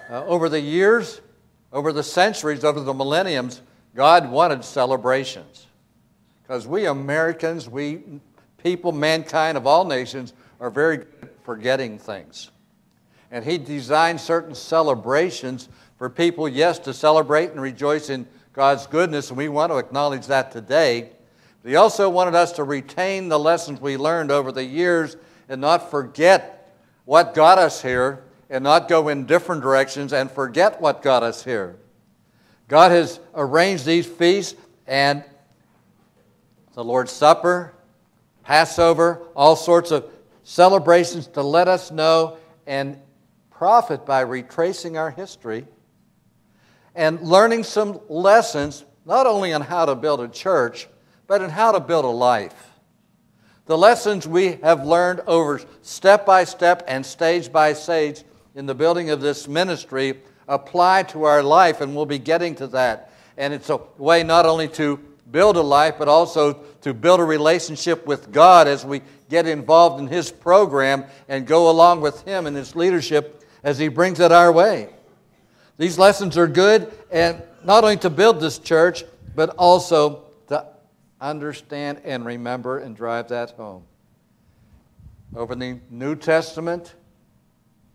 Over the years, over the centuries, over the millenniums, God wanted celebrations. Because we Americans, we people, mankind of all nations, are very good at forgetting things. And He designed certain celebrations for people, yes, to celebrate and rejoice in God's goodness, and we want to acknowledge that today. But He also wanted us to retain the lessons we learned over the years and not forget what got us here and not go in different directions and forget what got us here. God has arranged these feasts and the Lord's Supper, Passover, all sorts of celebrations to let us know and profit by retracing our history and learning some lessons, not only on how to build a church, but in how to build a life. The lessons we have learned over step by step and stage by stage in the building of this ministry apply to our life, and we'll be getting to that. And it's a way not only to build a life, but also to build a relationship with God as we get involved in His program and go along with Him in His leadership as He brings it our way. These lessons are good, and not only to build this church, but also to understand and remember and drive that home. Over in the New Testament,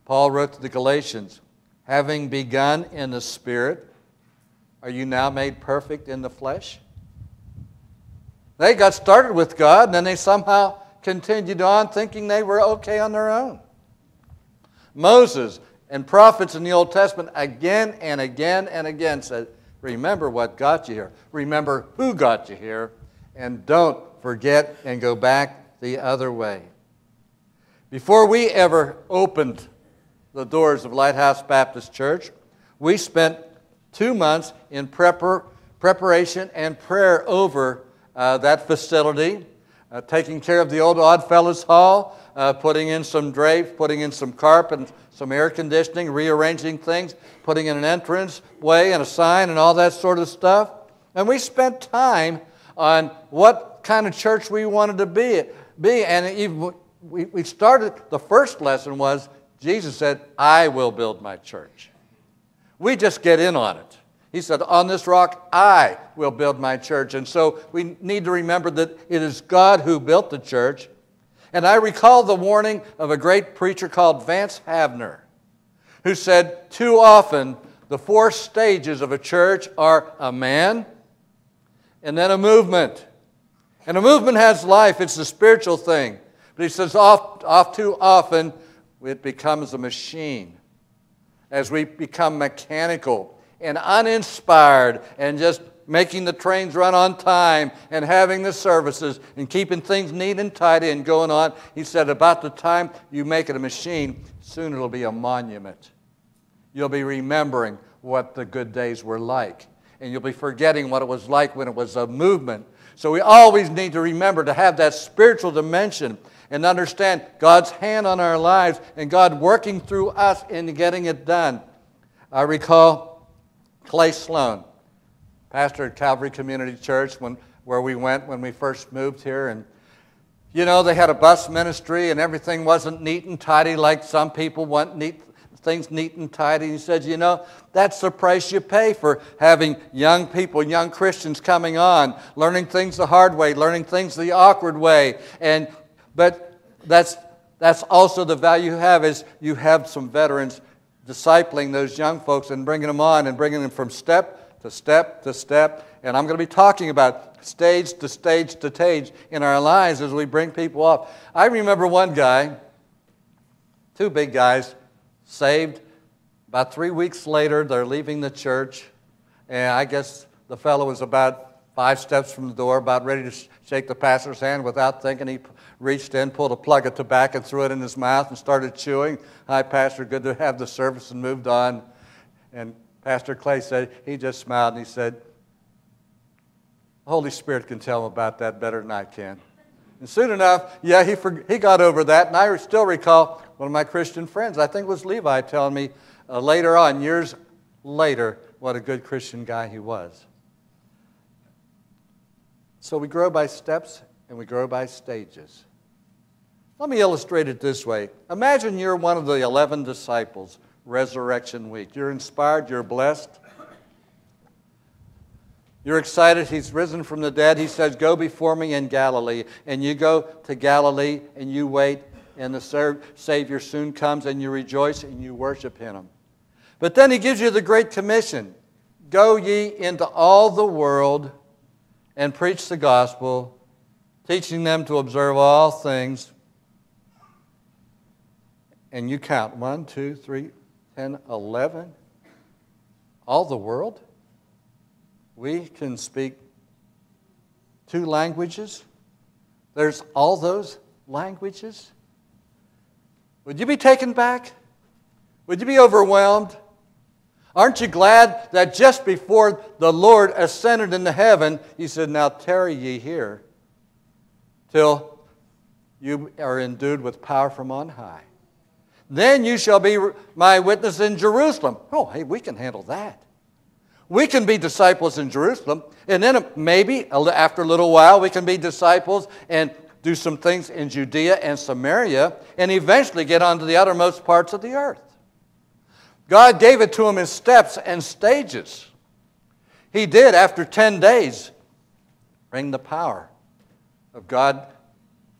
Paul wrote to the Galatians, having begun in the Spirit, are you now made perfect in the flesh? They got started with God, and then they somehow continued on thinking they were okay on their own. Moses and prophets in the Old Testament again and again and again said, remember what got you here. Remember who got you here. And don't forget and go back the other way. Before we ever opened the doors of Lighthouse Baptist Church, we spent 2 months in preparation and prayer over that facility, taking care of the old Oddfellows Hall, putting in some drapes, putting in some carpet, and some air conditioning, rearranging things, putting in an entrance way and a sign and all that sort of stuff. And we spent time on what kind of church we wanted to be. And even we started, the first lesson was, Jesus said, I will build my church. We just get in on it. He said, on this rock, I will build my church. And so we need to remember that it is God who built the church. And I recall the warning of a great preacher called Vance Havner, who said, too often the 4 stages of a church are a man and then a movement. And a movement has life. It's a spiritual thing. But he says, too often it becomes a machine as we become mechanical and uninspired and just making the trains run on time and having the services and keeping things neat and tidy and going on. He said, about the time you make it a machine, soon it'll be a monument. You'll be remembering what the good days were like. And you'll be forgetting what it was like when it was a movement. So we always need to remember to have that spiritual dimension and understand God's hand on our lives and God working through us in getting it done. I recall Clay Sloan, pastor at Calvary Community Church, where we went when we first moved here. And, you know, they had a bus ministry and everything wasn't neat and tidy like some people want things neat and tidy. He said, you know, that's the price you pay for having young people, young Christians coming on, learning things the hard way, learning things the awkward way. But that's also the value you have, is you have some veterans discipling those young folks and bringing them on and bringing them from step to step to step. And I'm going to be talking about stage to stage to stage in our lives as we bring people up. I remember one guy, 2 big guys, saved. About 3 weeks later, they're leaving the church. And I guess the fellow was about 5 steps from the door, about ready to shake the pastor's hand. Without thinking, he reached in, pulled a plug of tobacco, and threw it in his mouth and started chewing. Hi, Pastor, good to have the service, and moved on. And Pastor Clay said, he just smiled and he said, the Holy Spirit can tell him about that better than I can. And soon enough, yeah, he got over that. And I still recall one of my Christian friends, I think it was Levi, telling me later on, years later, what a good Christian guy he was. So we grow by steps and we grow by stages. Let me illustrate it this way. Imagine you're one of the 11 disciples Resurrection Week. You're inspired, you're blessed. You're excited, He's risen from the dead. He says, go before me in Galilee. And you go to Galilee and you wait, and the Savior soon comes, and you rejoice and you worship Him. But then He gives you the Great Commission. Go ye into all the world and preach the gospel, teaching them to observe all things. And you count 1, 2, 3, 10, 11. All the world. We can speak 2 languages. There's all those languages. Would you be taken back? Would you be overwhelmed? Aren't you glad that just before the Lord ascended into heaven, He said, now tarry ye here till you are endued with power from on high. Then you shall be my witness in Jerusalem. Oh, hey, we can handle that. We can be disciples in Jerusalem, and then maybe after a little while we can be disciples and do some things in Judea and Samaria, and eventually get onto the uttermost parts of the earth. God gave it to him in steps and stages. He did, after 10 days, bring the power of God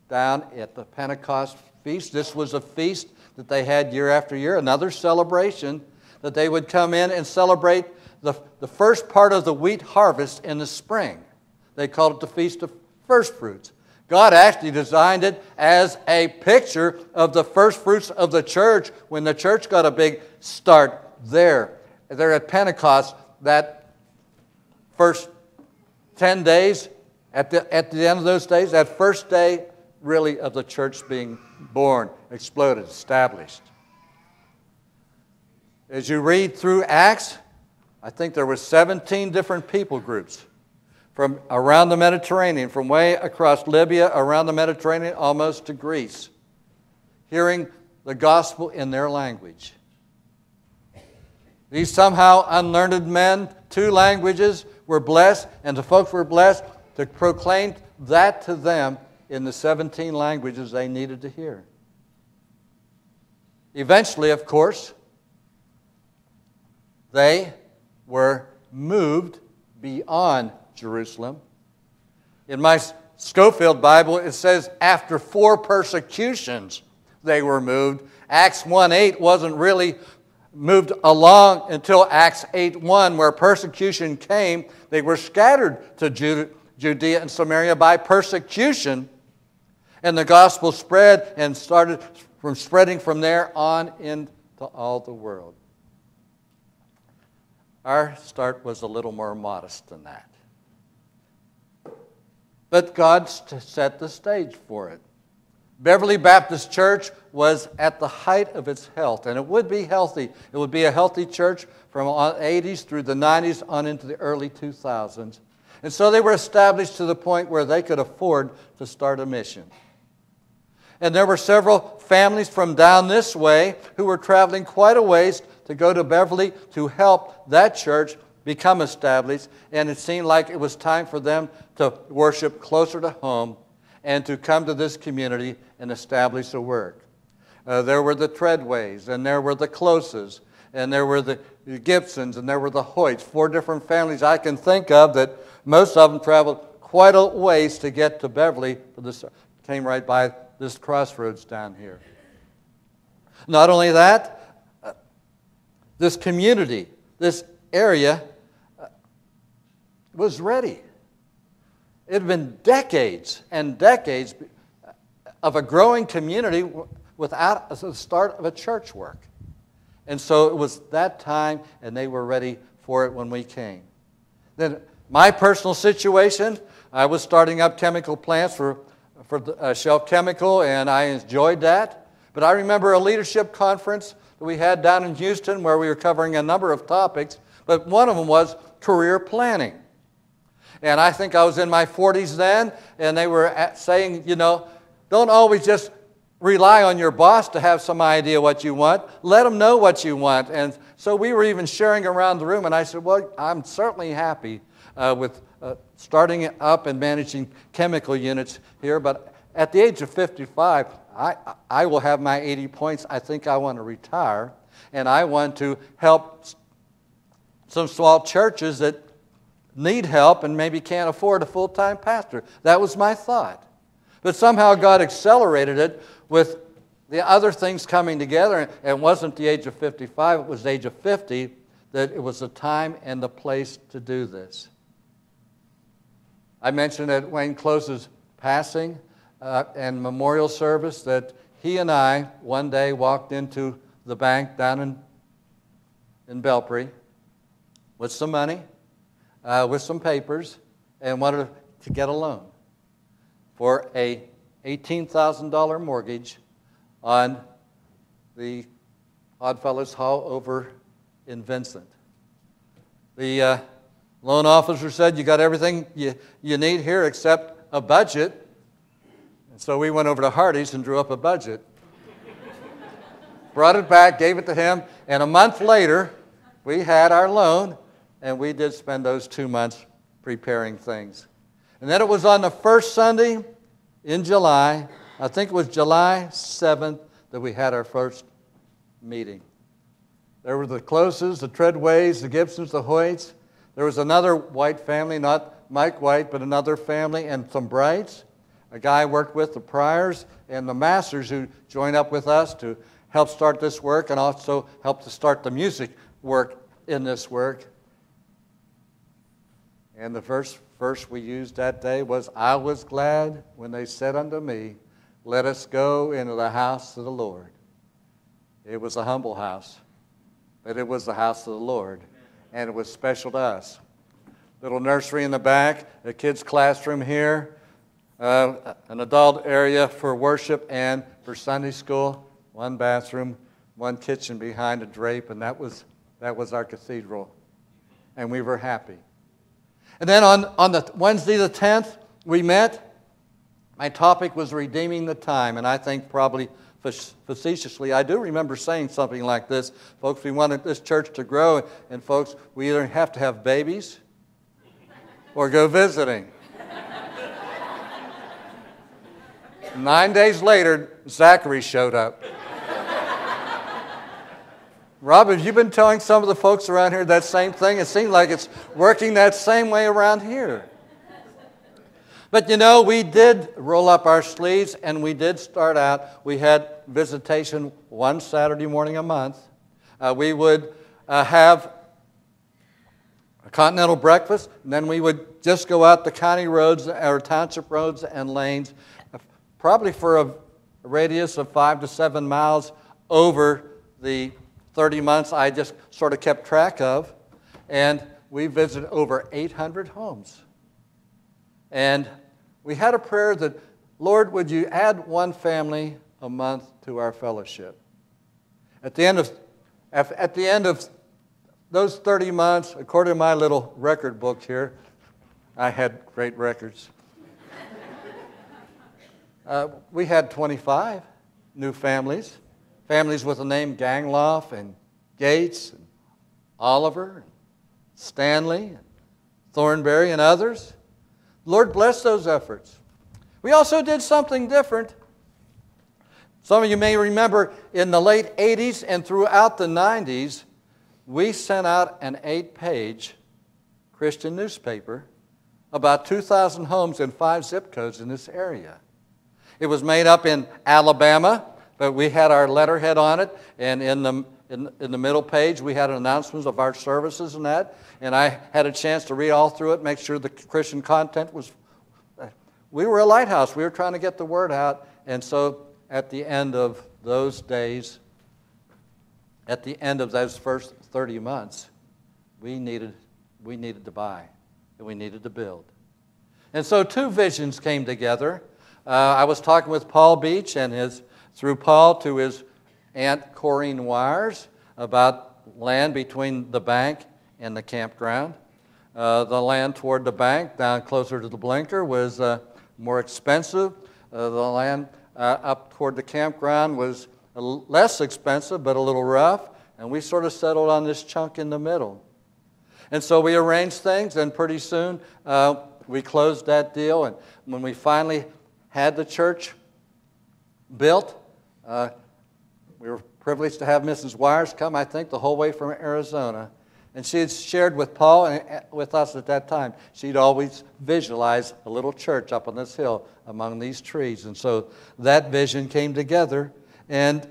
down at the Pentecost feast. This was a feast that they had year after year, another celebration that they would come in and celebrate the first part of the wheat harvest in the spring. They called it the Feast of First Fruits. God actually designed it as a picture of the first fruits of the church when the church got a big start there. There at Pentecost, that first 10 days, at the end of those days, that first day really of the church being born, exploded, established. As you read through Acts, I think there were 17 different people groups from around the Mediterranean, from way across Libya, around the Mediterranean, almost to Greece, hearing the gospel in their language. These somehow unlearned men, 2 languages, were blessed, and the folks were blessed to proclaim that to them in the 17 languages they needed to hear. Eventually, of course, they were moved beyond Jerusalem. In my Scofield Bible, it says after 4 persecutions they were moved. Acts 1:8 wasn't really moved along until Acts 8:1, where persecution came. They were scattered to Judea and Samaria by persecution, and the gospel spread and started from spreading from there on into all the world. Our start was a little more modest than that. But God set the stage for it. Beverly Baptist Church was at the height of its health, and it would be healthy. It would be a healthy church from the 80s through the 90s on into the early 2000s. And so they were established to the point where they could afford to start a mission. And there were several families from down this way who were traveling quite a ways to go to Beverly to help that church become established, and it seemed like it was time for them to worship closer to home and to come to this community and establish a work. There were the Treadways, and there were the Closes, and there were the Gibsons, and there were the Hoyts, 4 different families I can think of that most of them traveled quite a ways to get to Beverly. Came right by this crossroads down here. Not only that, this community, this area was ready. It had been decades and decades of a growing community without the start of a church work. And so it was that time, and they were ready for it when we came. Then my personal situation, I was starting up chemical plants for Shelf Chemical, and I enjoyed that. But I remember a leadership conference that we had down in Houston where we were covering a number of topics, but one of them was career planning. And I think I was in my 40s then, and they were saying, you know, don't always just rely on your boss to have some idea what you want. Let them know what you want. And so we were even sharing around the room, and I said, well, I'm certainly happy with starting up and managing chemical units here, but at the age of 55, I will have my 80 points. I think I want to retire. and I want to help some small churches that need help and maybe can't afford a full-time pastor. That was my thought. But somehow God accelerated it with the other things coming together, and it wasn't the age of 55, it was the age of 50, that it was the time and the place to do this. I mentioned at Wayne Close's passing and memorial service that he and I one day walked into the bank down in Belpre with some money, with some papers, and wanted to get a loan for a $18,000 mortgage on the Oddfellows Hall over in Vincent. The loan officer said, "You got everything you need here except a budget." And so we went over to Hardee's and drew up a budget. Brought it back, gave it to him, and a month later, we had our loan, and we did spend those 2 months preparing things. And then it was on the first Sunday in July, I think it was July 7th, that we had our first meeting. There were the Closes, the Treadways, the Gibsons, the Hoyts. There was another White family, not Mike White, but another family, and some Brights. A guy I worked with, the Pryors, and the Masters, who joined up with us to help start this work and also help to start the music work in this work. And the first verse we used that day was, "I was glad when they said unto me, let us go into the house of the Lord." It was a humble house, but it was the house of the Lord, and it was special to us. Little nursery in the back, a kid's classroom here, an adult area for worship and for Sunday school, one bathroom, one kitchen behind a drape, and that was our cathedral, and we were happy. And then on the Wednesday the 10th, we met. My topic was redeeming the time, and I think probably facetiously, I do remember saying something like this: folks, we wanted this church to grow, and folks, we either have to have babies or go visiting. 9 days later, Zachary showed up. Rob, have you been telling some of the folks around here that same thing? It seems like it's working that same way around here. But you know, we did roll up our sleeves and we did start out. We had visitation one Saturday morning a month. We would have a continental breakfast, and then we would just go out the county roads or township roads and lanes, probably for a radius of 5 to 7 miles over the 30 months I just sort of kept track of, and we visited over 800 homes. And we had a prayer that, Lord, would you add one family a month to our fellowship? At the end of those 30 months, according to my little record book here, I had great records. We had 25 new families. Families with the name Gangloff and Gates and Oliver and Stanley and Thornberry and others. Lord bless those efforts. We also did something different. Some of you may remember in the late 80s and throughout the 90s, we sent out an 8-page Christian newspaper about 2,000 homes in 5 zip codes in this area. It was made up in Alabama, but we had our letterhead on it, and in the middle page we had announcements of our services and that, and I had a chance to read all through it, make sure the Christian content was... We were a lighthouse. We were trying to get the word out, and so at the end of those days, at the end of those first 30 months, we needed to buy, and we needed to build. And so 2 visions came together. I was talking with Paul Beach and through Paul to his Aunt Corrine Wires about land between the bank and the campground. The land toward the bank, down closer to the Blinker, was more expensive. The land up toward the campground was less expensive, but a little rough. And we sort of settled on this chunk in the middle. And so we arranged things, and pretty soon we closed that deal. And when we finally had the church built, we were privileged to have Mrs. Wires come, I think, the whole way from Arizona. And she had shared with Paul and with us at that time. She'd always visualized a little church up on this hill among these trees. And so that vision came together, and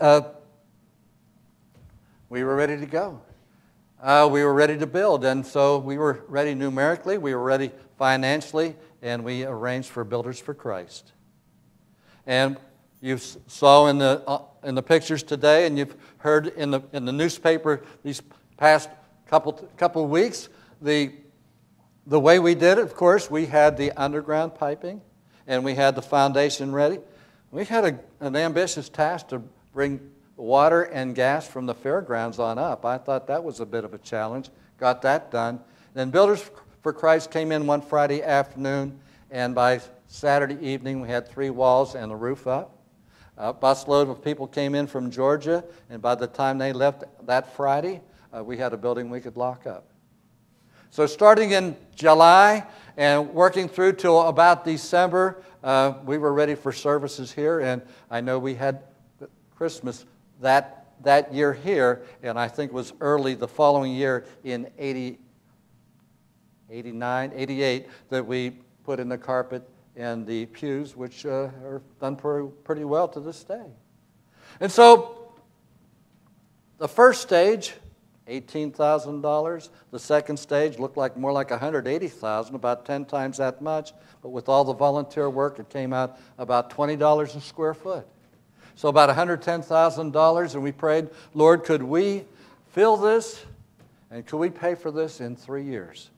we were ready to go. We were ready to build, and so we were ready numerically, we were ready financially, and we arranged for Builders for Christ. And you saw in the pictures today, and you've heard in the newspaper these past couple weeks, the way we did it. Of course, we had the underground piping, and we had the foundation ready. We had an ambitious task to bring water and gas from the fairgrounds on up. I thought that was a bit of a challenge. Got that done. Then Builders for Christ came in one Friday afternoon, and by Saturday evening we had 3 walls and the roof up. A busload of people came in from Georgia, and by the time they left that Friday, we had a building we could lock up. So starting in July and working through till about December, we were ready for services here, and I know we had Christmas that year here, and I think it was early the following year in 89, 88, that we put in the carpet and the pews, which are done pretty well to this day. And so the first stage, $18,000. The second stage looked like more like $180,000, about 10 times that much. But with all the volunteer work, it came out about $20 a square foot. So about $110,000, and we prayed, Lord, could we fill this, and could we pay for this in 3 years?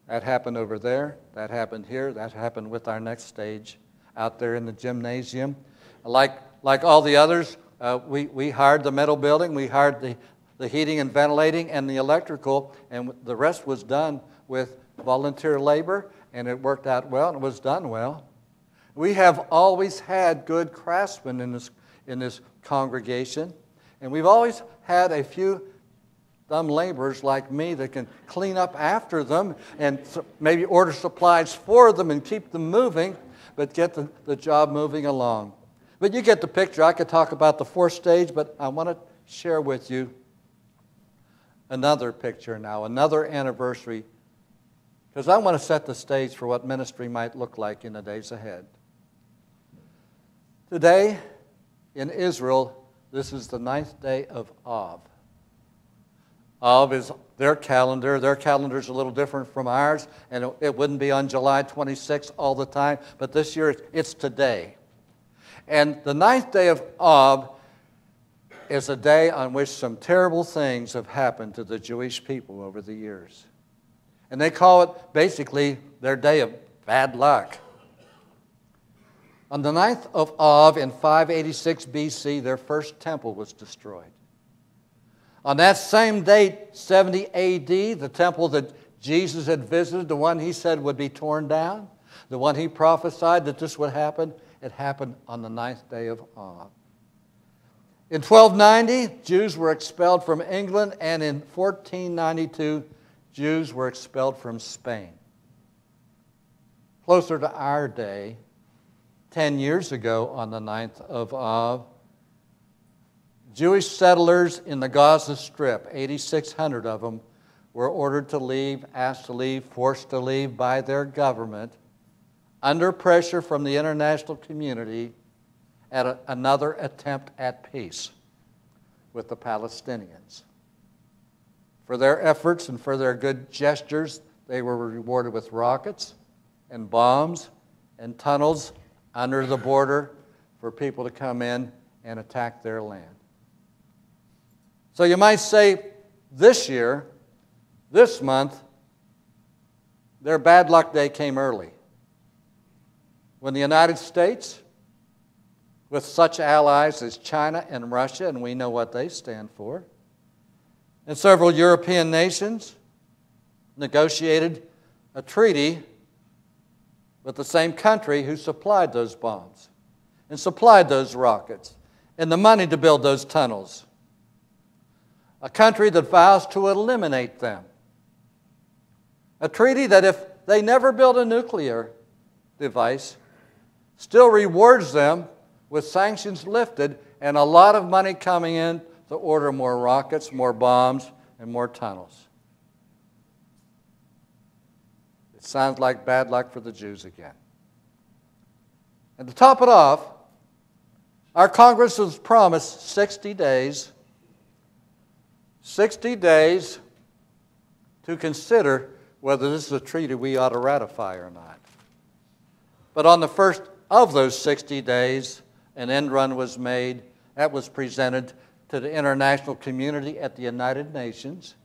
That happened over there. That happened here. That happened with our next stage out there in the gymnasium. Like all the others, we hired the metal building, we hired the heating and ventilating and the electrical, and the rest was done with volunteer labor, and it worked out well, and it was done well. We have always had good craftsmen in this congregation, and we've always had a few dumb laborers like me that can clean up after them and maybe order supplies for them and keep them moving, but get the job moving along. But you get the picture. I could talk about the fourth stage, but I want to share with you another picture now, another anniversary, because I want to set the stage for what ministry might look like in the days ahead. Today, in Israel, this is the 9th day of Av. Av is their calendar. Their calendar is a little different from ours, and it wouldn't be on July 26th all the time, but this year it's today. And the 9th day of Av is a day on which some terrible things have happened to the Jewish people over the years. And they call it basically their day of bad luck. On the 9th of Av in 586 BC, their first temple was destroyed. On that same date, 70 AD, the temple that Jesus had visited, the one he said would be torn down, the one he prophesied that this would happen, it happened on the 9th day of Av. In 1290, Jews were expelled from England, and in 1492, Jews were expelled from Spain. Closer to our day, 10 years ago on the 9th of Av, Jewish settlers in the Gaza Strip, 8,600 of them, were ordered to leave, asked to leave, forced to leave by their government, under pressure from the international community at another attempt at peace with the Palestinians. For their efforts and for their good gestures, they were rewarded with rockets and bombs and tunnels under the border for people to come in and attack their land. So you might say this year, this month, their bad luck day came early. When the United States, with such allies as China and Russia, and we know what they stand for, and several European nations negotiated a treaty with the same country who supplied those bombs and supplied those rockets and the money to build those tunnels. A country that vows to eliminate them. A treaty that if they never build a nuclear device, still rewards them with sanctions lifted and a lot of money coming in to order more rockets, more bombs, and more tunnels. It sounds like bad luck for the Jews again. And to top it off, our Congress was promised 60 days to consider whether this is a treaty we ought to ratify or not. But on the first of those 60 days, an end run was made. That was presented to the international community at the United Nations,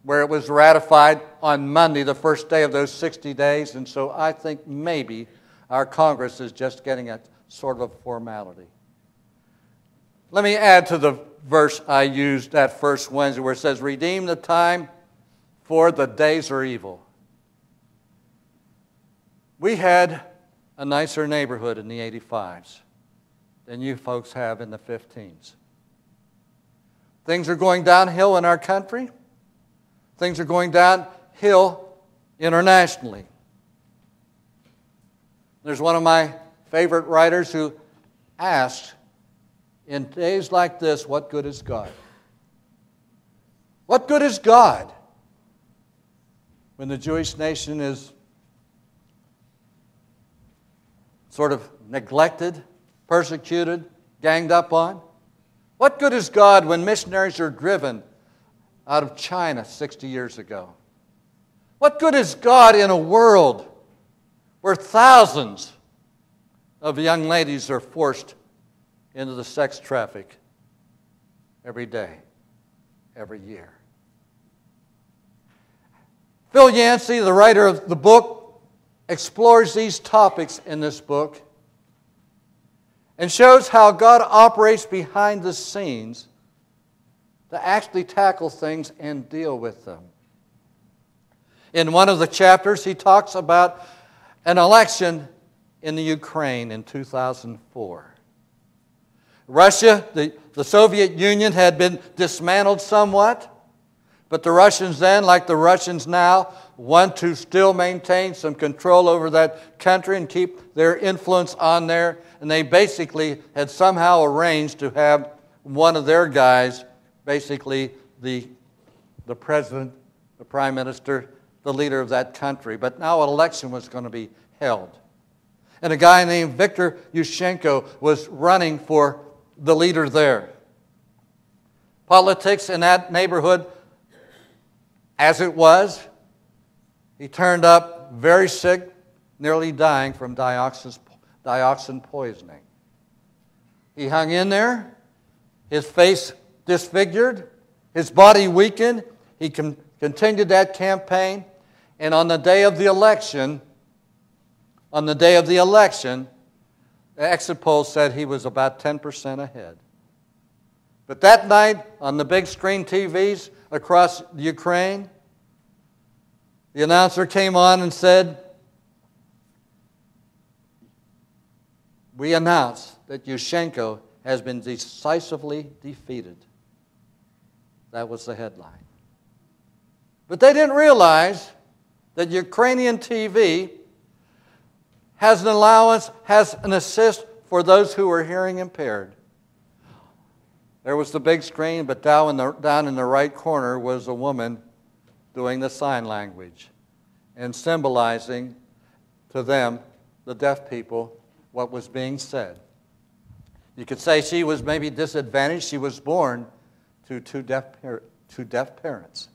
where it was ratified on Monday, the first day of those 60 days. And so I think maybe our Congress is just getting a sort of formality. Let me add to the verse I used that first Wednesday where it says, "Redeem the time, for the days are evil." We had a nicer neighborhood in the 85s than you folks have in the 15s. Things are going downhill in our country. Things are going downhill internationally. There's one of my favorite writers who asks, in days like this, what good is God? What good is God when the Jewish nation is sort of neglected, persecuted, ganged up on? What good is God when missionaries are driven out of China 60 years ago? What good is God in a world where thousands of young ladies are forced into the sex traffic every day, every year? Phil Yancey, the writer of the book, explores these topics in this book and shows how God operates behind the scenes to actually tackle things and deal with them. In one of the chapters, he talks about an election in the Ukraine in 2004. Russia, the Soviet Union, had been dismantled somewhat, but the Russians then, like the Russians now, want to still maintain some control over that country and keep their influence on there. And they basically had somehow arranged to have one of their guys, basically the president, the prime minister, the leader of that country. But now an election was going to be held. And a guy named Viktor Yushchenko was running for the leader there. Politics in that neighborhood, as it was, he turned up very sick, nearly dying from dioxin poisoning. He hung in there, his face disfigured, his body weakened. He continued that campaign, and on the day of the election, the exit polls said he was about 10% ahead. But that night, on the big screen TVs across Ukraine, the announcer came on and said, "We announce that Yushchenko has been decisively defeated." That was the headline. But they didn't realize that Ukrainian TV has an allowance, has an assist for those who are hearing impaired. There was the big screen, but down in the right corner was a woman doing the sign language and symbolizing to them, the deaf people, what was being said. You could say she was maybe disadvantaged. She was born to two deaf parents.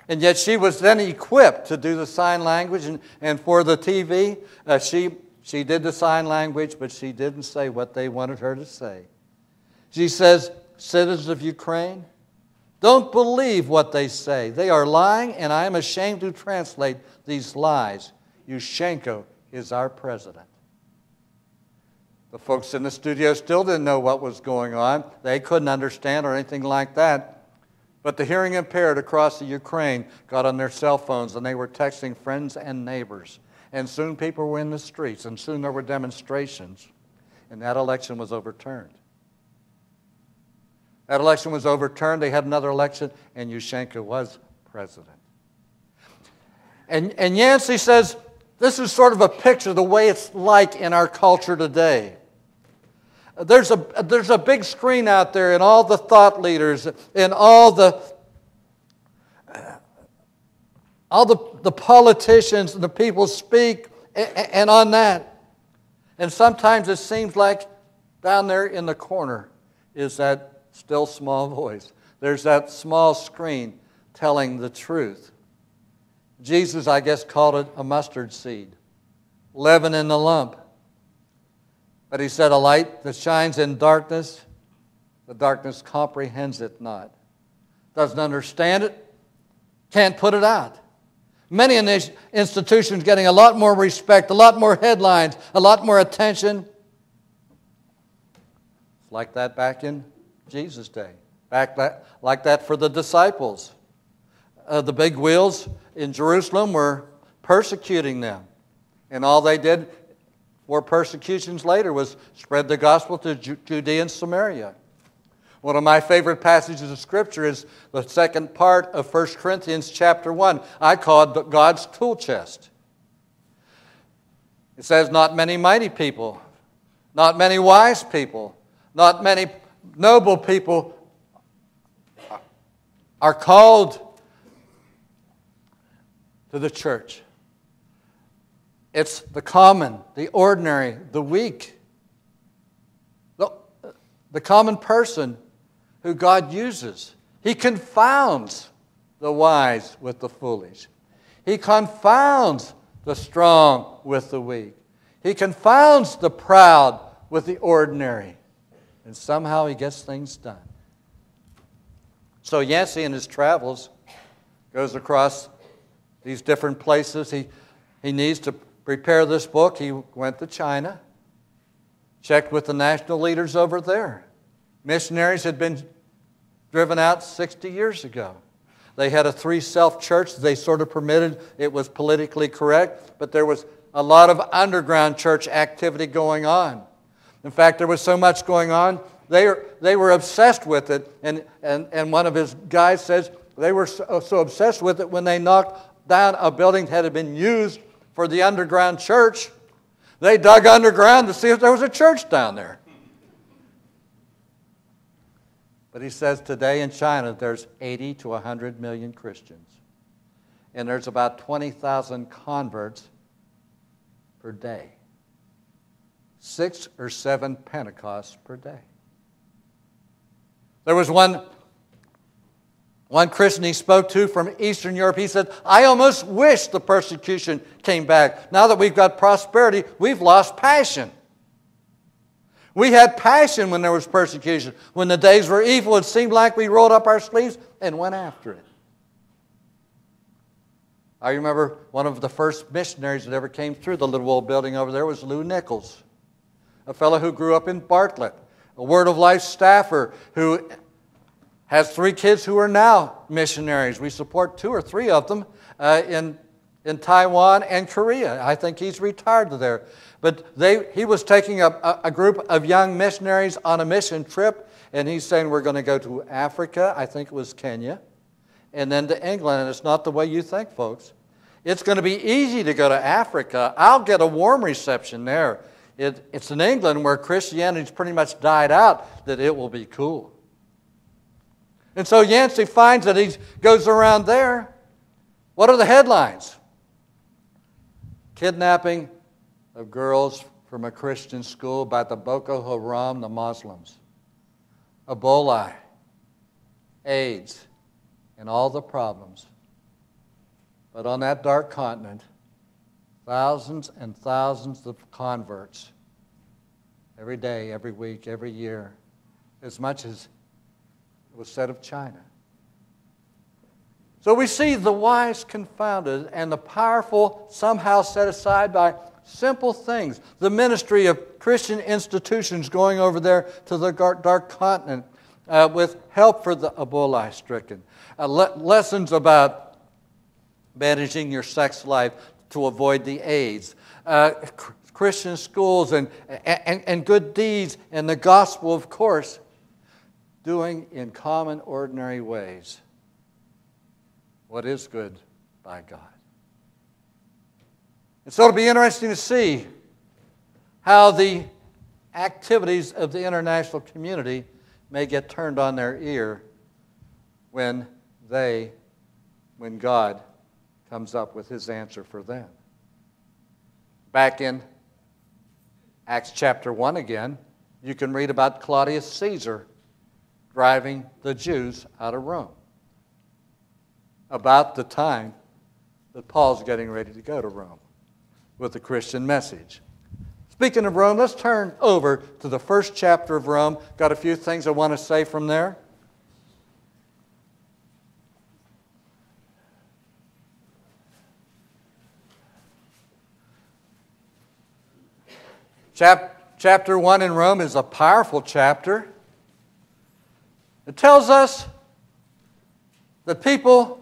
And yet she was then equipped to do the sign language. And for the TV, she did the sign language, but she didn't say what they wanted her to say. She says, "Citizens of Ukraine, don't believe what they say. They are lying, and I am ashamed to translate these lies. Yushchenko is our president." The folks in the studio still didn't know what was going on. They couldn't understand or anything like that. But the hearing impaired across the Ukraine got on their cell phones and they were texting friends and neighbors. And soon people were in the streets, and soon there were demonstrations. And that election was overturned. That election was overturned. They had another election, and Yushchenko was president. And Yancey says, this is sort of a picture of the way it's like in our culture today. There's a big screen out there, and all the thought leaders and all the politicians and the people speak, and on that. And sometimes it seems like down there in the corner is that still small voice. There's that small screen telling the truth. Jesus, I guess, called it a mustard seed, leaven in the lump. But he said, a light that shines in darkness, the darkness comprehends it not. Doesn't understand it, can't put it out. Many institutions getting a lot more respect, a lot more headlines, a lot more attention. It's like that back in Jesus' day. Like that for the disciples. The big wheels in Jerusalem were persecuting them. And all they did for persecutions later was spread the gospel to Judea and Samaria. One of my favorite passages of Scripture is the second part of 1 Corinthians chapter 1. I call it God's tool chest. It says, not many mighty people, not many wise people, not many noble people are called to the church. It's the common, the ordinary, the weak, the common person who God uses. He confounds the wise with the foolish. He confounds the strong with the weak. He confounds the proud with the ordinary. And somehow he gets things done. So Yancey in his travels goes across these different places. He needs to prepare this book. He went to China, checked with the national leaders over there. Missionaries had been driven out 60 years ago. They had a 3-self church they sort of permitted. It was politically correct, but there was a lot of underground church activity going on. In fact, there was so much going on, they were obsessed with it. And one of his guys says they were so obsessed with it when they knocked down a building that had been used for the underground church, they dug underground to see if there was a church down there. But he says today in China there's 80 to 100 million Christians. And there's about 20,000 converts per day. 6 or 7 Pentecosts per day. There was one Christian he spoke to from Eastern Europe. He said, I almost wish the persecution came back. Now that we've got prosperity, we've lost passion. We had passion when there was persecution. When the days were evil, it seemed like we rolled up our sleeves and went after it. I remember one of the first missionaries that ever came through the little old building over there was Lou Nichols, a fellow who grew up in Bartlett, a Word of Life staffer who has 3 kids who are now missionaries. We support 2 or 3 of them in Taiwan and Korea. I think he's retired there. But he was taking a group of young missionaries on a mission trip, and he's saying we're going to go to Africa, I think it was Kenya, and then to England. And it's not the way you think, folks. It's going to be easy to go to Africa. I'll get a warm reception there. It's in England where Christianity's pretty much died out that it will be cool. And so Yancey finds that he goes around there. What are the headlines? Kidnapping of girls from a Christian school by the Boko Haram, the Muslims. Ebola, AIDS, and all the problems. But on that dark continent, thousands and thousands of converts every day, every week, every year, as much as it was said of China. So we see the wise confounded and the powerful somehow set aside by simple things. The ministry of Christian institutions going over there to the dark continent with help for the Ebola-stricken. Lessons about managing your sex life to avoid the AIDS. Christian schools and good deeds and the gospel, of course, doing in common, ordinary ways what is good by God. And so it'll be interesting to see how the activities of the international community may get turned on their ear when God comes up with his answer for them. Back in Acts chapter 1 again, you can read about Claudius Caesar driving the Jews out of Rome about the time that Paul's getting ready to go to Rome with the Christian message. Speaking of Rome, let's turn over to the first chapter of Rome. Got a few things I want to say from there. Chapter 1 in Rome is a powerful chapter. It tells us that people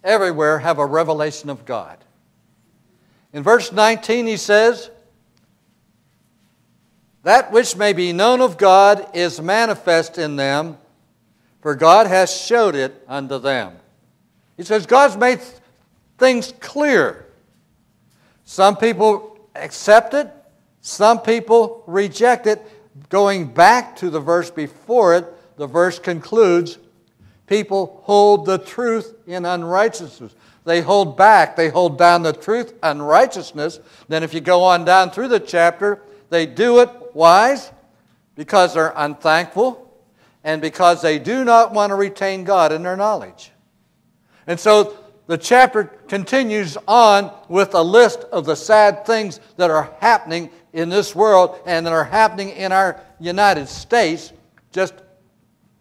everywhere have a revelation of God. In verse 19 he says, "That which may be known of God is manifest in them, for God has showed it unto them." He says God's made things clear. Some people accept it, some people reject it. Going back to the verse before it, the verse concludes, people hold the truth in unrighteousness. They hold back, they hold down the truth, unrighteousness. Then if you go on down through the chapter, they do it, wise? Because they're unthankful and because they do not want to retain God in their knowledge. And so the chapter continues on with a list of the sad things that are happening in this world and that are happening in our United States, just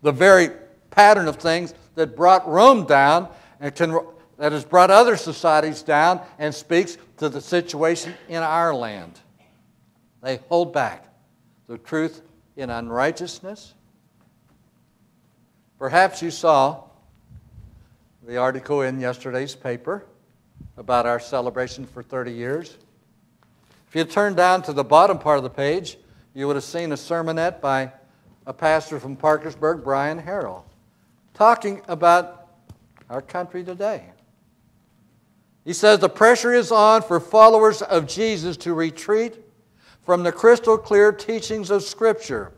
the very pattern of things that brought Rome down and that has brought other societies down and speaks to the situation in our land. They hold back the truth in unrighteousness. Perhaps you saw the article in yesterday's paper about our celebration for 30 years. If you turn down to the bottom part of the page, you would have seen a sermonette by a pastor from Parkersburg, Brian Harrell, talking about our country today. He says the pressure is on for followers of Jesus to retreat from the crystal clear teachings of Scripture.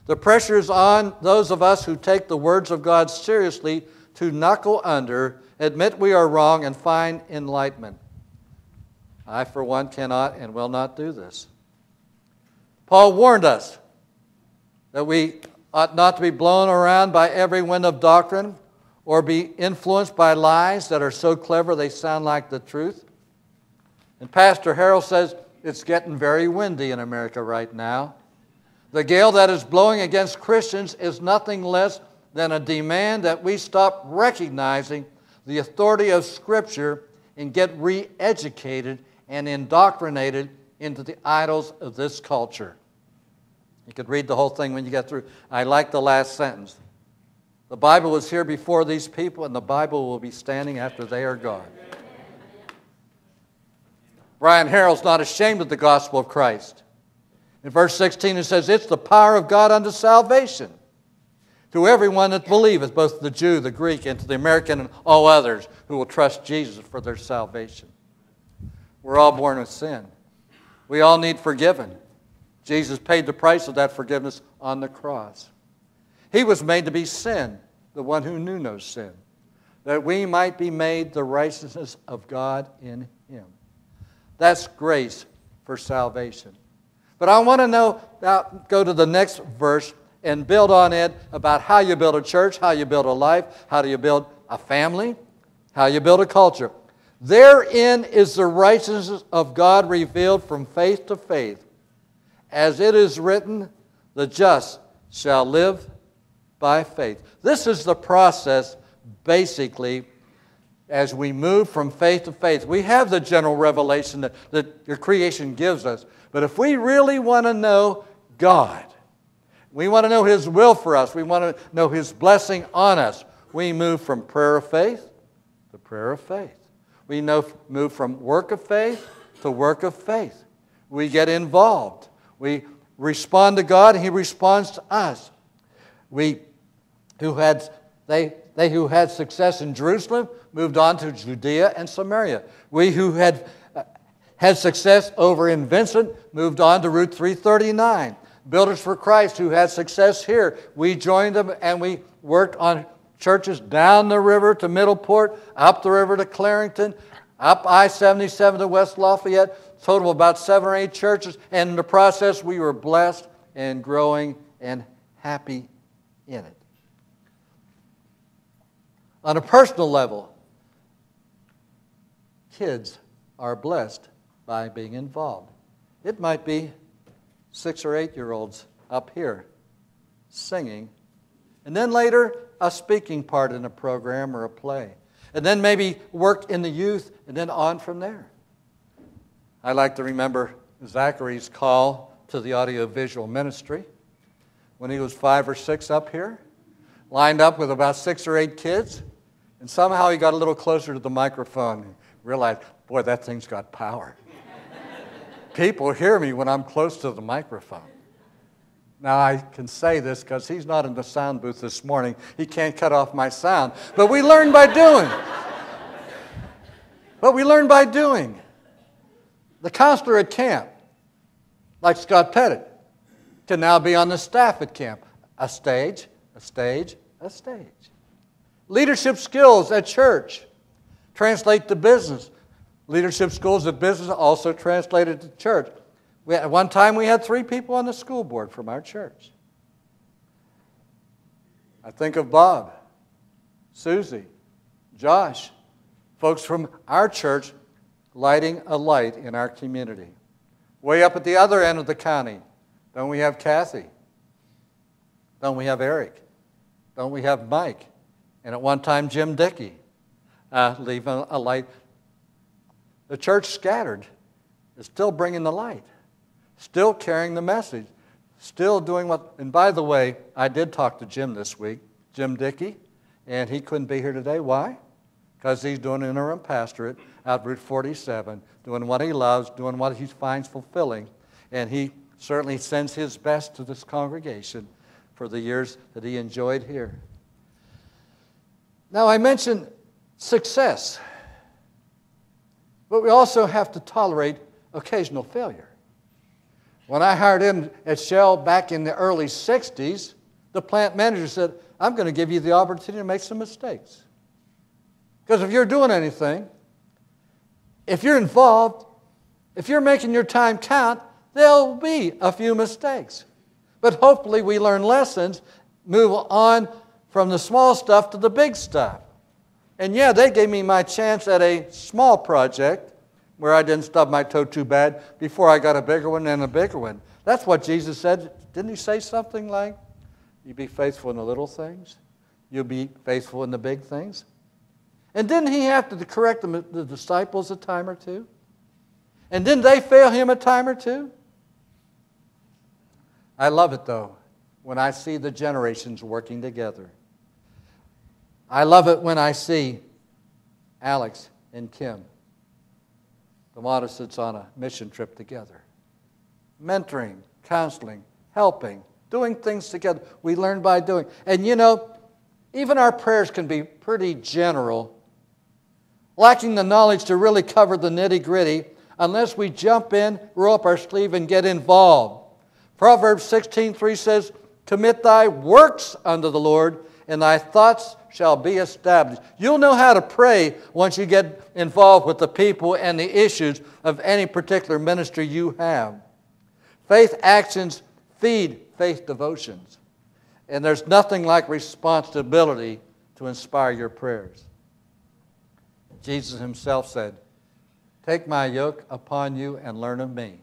The pressure is on those of us who take the words of God seriously to knuckle under, admit we are wrong, and find enlightenment. I, for one, cannot and will not do this. Paul warned us that we ought not to be blown around by every wind of doctrine or be influenced by lies that are so clever they sound like the truth. And Pastor Harrell says it's getting very windy in America right now. The gale that is blowing against Christians is nothing less than a demand that we stop recognizing the authority of Scripture and get re-educated and indoctrinated into the idols of this culture. You could read the whole thing when you get through. I like the last sentence. The Bible was here before these people, and the Bible will be standing after they are gone. Brian Harrell's not ashamed of the gospel of Christ. In verse 16 it says, "It's the power of God unto salvation to everyone that believeth, both the Jew, the Greek, and to the American and all others who will trust Jesus for their salvation." We're all born with sin. We all need forgiven. Jesus paid the price of that forgiveness on the cross. He was made to be sin, the one who knew no sin, that we might be made the righteousness of God in Him. That's grace for salvation. But I want to now go to the next verse and build on it about how you build a church, how you build a life, how do you build a family, how you build a culture. Therein is the righteousness of God revealed from faith to faith. As it is written, the just shall live by faith. This is the process, basically, as we move from faith to faith. We have the general revelation that your creation gives us. But if we really want to know God, we want to know His will for us, we want to know His blessing on us, we move from prayer of faith to prayer of faith. We move from work of faith to work of faith. We get involved. We respond to God, and He responds to us. They who had success in Jerusalem moved on to Judea and Samaria. We who had had success over in Vincent, moved on to Route 339. Builders for Christ, who had success here, we joined them and we worked on churches down the river to Middleport, up the river to Clarington, up I-77 to West Lafayette, total of about 7 or 8 churches. And in the process, we were blessed and growing and happy in it. On a personal level, kids are blessed by being involved. It might be 6 or 8-year-olds up here singing, and then later a speaking part in a program or a play, and then maybe work in the youth, and then on from there. I like to remember Zachary's call to the audiovisual ministry when he was 5 or 6 up here, lined up with about 6 or 8 kids, and somehow he got a little closer to the microphone and realized, boy, that thing's got power. People hear me when I'm close to the microphone. Now, I can say this because he's not in the sound booth this morning. He can't cut off my sound. But we learn by doing. The counselor at camp, like Scott Pettit, can now be on the staff at camp. A stage, a stage, a stage. Leadership skills at church translate to business. Leadership skills at business also translated to church. At one time, we had 3 people on the school board from our church. I think of Bob, Susie, Josh, folks from our church lighting a light in our community. Way up at the other end of the county, don't we have Kathy? Don't we have Eric? Don't we have Mike? And at one time, Jim Dickey, leaving a light. The church scattered is still bringing the light, still carrying the message, still doing what, and by the way, I did talk to Jim this week, Jim Dickey, and he couldn't be here today. Why? Because he's doing interim pastorate out Route 47, doing what he loves, doing what he finds fulfilling, and he certainly sends his best to this congregation for the years that he enjoyed here. Now, I mentioned success, but we also have to tolerate occasional failure. When I hired him at Shell back in the early 60s, the plant manager said, I'm going to give you the opportunity to make some mistakes. Because if you're doing anything, if you're involved, if you're making your time count, there'll be a few mistakes. But hopefully we learn lessons, move on from the small stuff to the big stuff. And yeah, they gave me my chance at a small project where I didn't stub my toe too bad before I got a bigger one and a bigger one. That's what Jesus said. Didn't he say something like, you be faithful in the little things, you'll be faithful in the big things? And didn't he have to correct the disciples a time or two? And didn't they fail him a time or two? I love it, though, when I see the generations working together. I love it when I see Alex and Kim, the Modesteds, on a mission trip together. Mentoring, counseling, helping, doing things together. We learn by doing. And you know, even our prayers can be pretty general, lacking the knowledge to really cover the nitty-gritty unless we jump in, roll up our sleeve, and get involved. Proverbs 16:3 says, commit thy works unto the Lord, and thy thoughts shall be established. You'll know how to pray once you get involved with the people and the issues of any particular ministry you have. Faith actions feed faith devotions. And there's nothing like responsibility to inspire your prayers. Jesus himself said, take my yoke upon you and learn of me.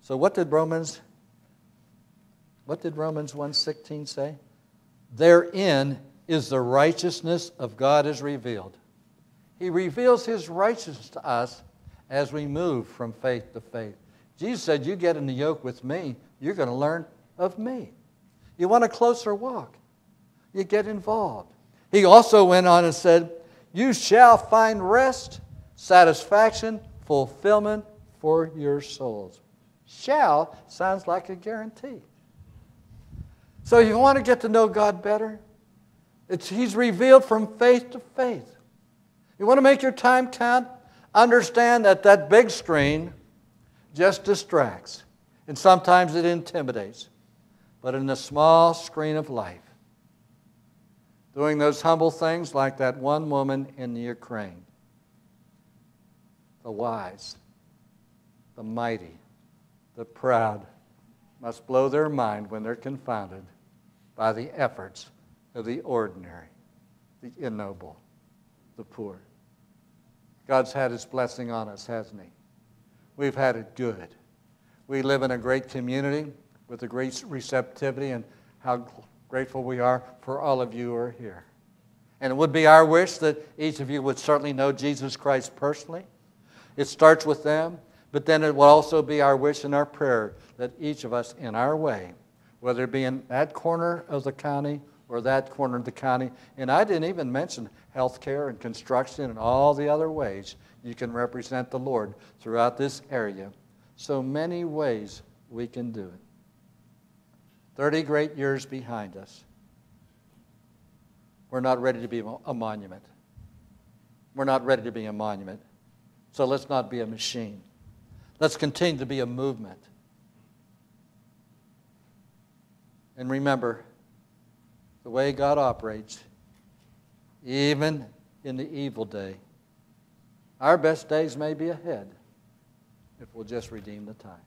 So what did Romans 1:16 say? Therein is the righteousness of God is revealed. He reveals his righteousness to us as we move from faith to faith. Jesus said, you get in the yoke with me, you're going to learn of me. You want a closer walk, you get involved. He also went on and said, you shall find rest, satisfaction, fulfillment for your souls. Shall sounds like a guarantee. So if you want to get to know God better, he's revealed from faith to faith. You want to make your time count? Understand that that big screen just distracts, and sometimes it intimidates. But in the small screen of life, doing those humble things like that one woman in the Ukraine, the wise, the mighty, the proud must blow their mind when they're confounded by the efforts of the ordinary, the ignoble, the poor. God's had His blessing on us, hasn't He? We've had it good. We live in a great community with a great receptivity, and how grateful we are for all of you who are here. And it would be our wish that each of you would certainly know Jesus Christ personally. It starts with them, but then it will also be our wish and our prayer that each of us in our way, whether it be in that corner of the county or that corner of the county, and I didn't even mention healthcare and construction and all the other ways you can represent the Lord throughout this area. So many ways we can do it. 30 great years behind us. We're not ready to be a monument. We're not ready to be a monument. So let's not be a machine. Let's continue to be a movement. And remember, the way God operates, even in the evil day, our best days may be ahead if we'll just redeem the time.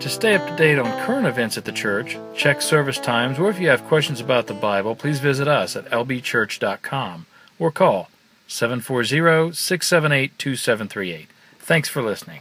To stay up to date on current events at the church, check service times, or if you have questions about the Bible, please visit us at lbchurch.com or call 740-678-2738. Thanks for listening.